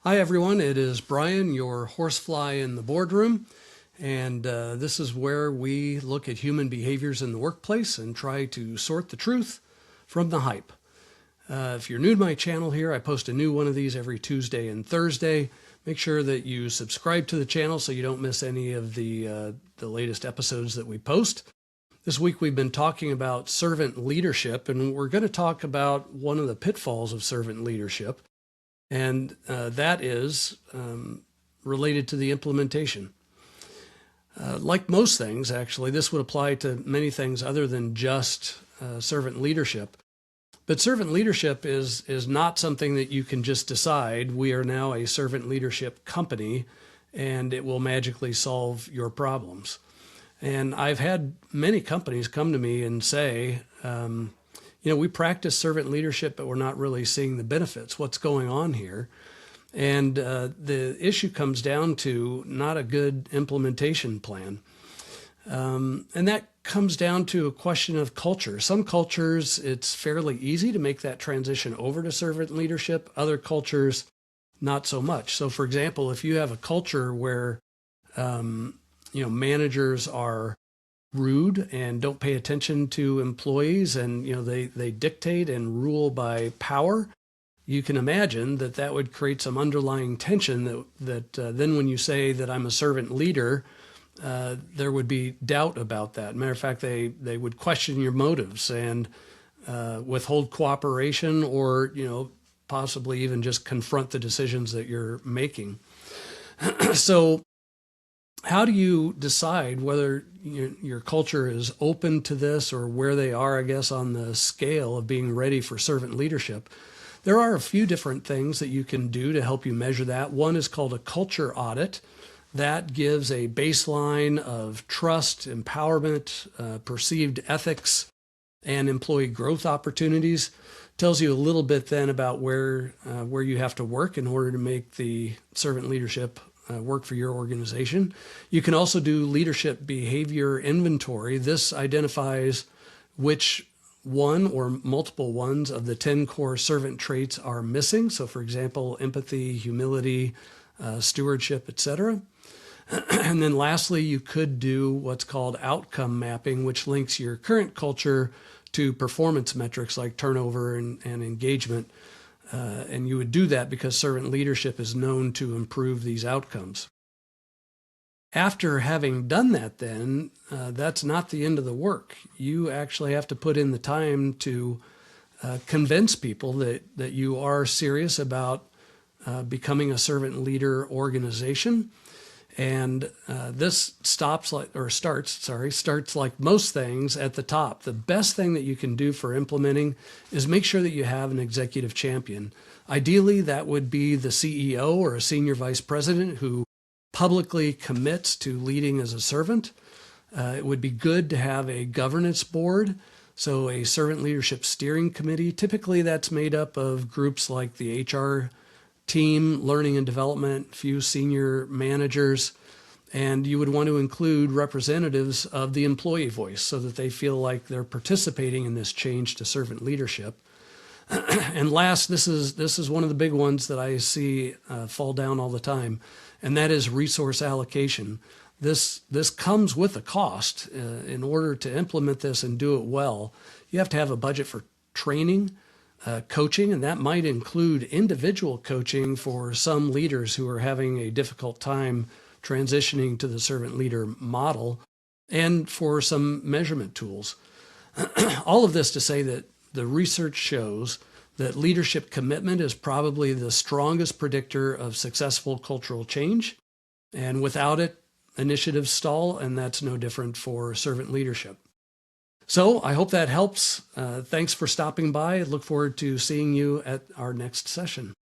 Hi everyone, it is Brian, your horsefly in the boardroom, and this is where we look at human behaviors in the workplace and try to sort the truth from the hype. If you're new to my channel here, I post a new one of these every Tuesday and Thursday. Make sure that you subscribe to the channel so you don't miss any of the latest episodes that we post. This week we've been talking about servant leadership, and we're going to talk about one of the pitfalls of servant leadership. And that is related to the implementation. Like most things, actually, this would apply to many things other than just servant leadership. But servant leadership is not something that you can just decide, we are now a servant leadership company, and it will magically solve your problems. And I've had many companies come to me and say, we practice servant leadership, but we're not really seeing the benefits. What's going on here? And the issue comes down to not a good implementation plan. And that comes down to a question of culture. Some cultures, it's fairly easy to make that transition over to servant leadership. Other cultures, not so much. So for example, if you have a culture where, managers are rude and don't pay attention to employees, and they dictate and rule by power, you can imagine that would create some underlying tension that then when you say that I'm a servant leader, there would be doubt about that. Matter of fact, they would question your motives and withhold cooperation, or possibly even just confront the decisions that you're making. So how do you decide whether your culture is open to this, or where they are, I guess, on the scale of being ready for servant leadership? There are a few different things that you can do to help you measure that. One is called a culture audit. That gives a baseline of trust, empowerment, perceived ethics, and employee growth opportunities. Tells you a little bit then about where you have to work in order to make the servant leadership work for your organization. You can also do leadership behavior inventory. This identifies which one or multiple ones of the 10 core servant traits are missing. So for example, empathy, humility, stewardship, etc. And then lastly, you could do what's called outcome mapping, which links your current culture to performance metrics like turnover and engagement. And you would do that because servant leadership is known to improve these outcomes. After having done that, then, that's not the end of the work. You actually have to put in the time to convince people that you are serious about becoming a servant leader organization. And this starts like most things at the top. The best thing that you can do for implementing is make sure that you have an executive champion. Ideally, that would be the CEO or a senior vice president who publicly commits to leading as a servant. It would be good to have a governance board, so a servant leadership steering committee. Typically, that's made up of groups like the HR team, learning and development, few senior managers, and you would want to include representatives of the employee voice so that they feel like they're participating in this change to servant leadership. And last, this is one of the big ones that I see fall down all the time, and that is resource allocation. This comes with a cost. In order to implement this and do it well, you have to have a budget for training, coaching, and that might include individual coaching for some leaders who are having a difficult time transitioning to the servant leader model, and for some measurement tools. All of this to say that the research shows that leadership commitment is probably the strongest predictor of successful cultural change, and without it, initiatives stall, and that's no different for servant leadership. So I hope that helps. Thanks for stopping by. I look forward to seeing you at our next session.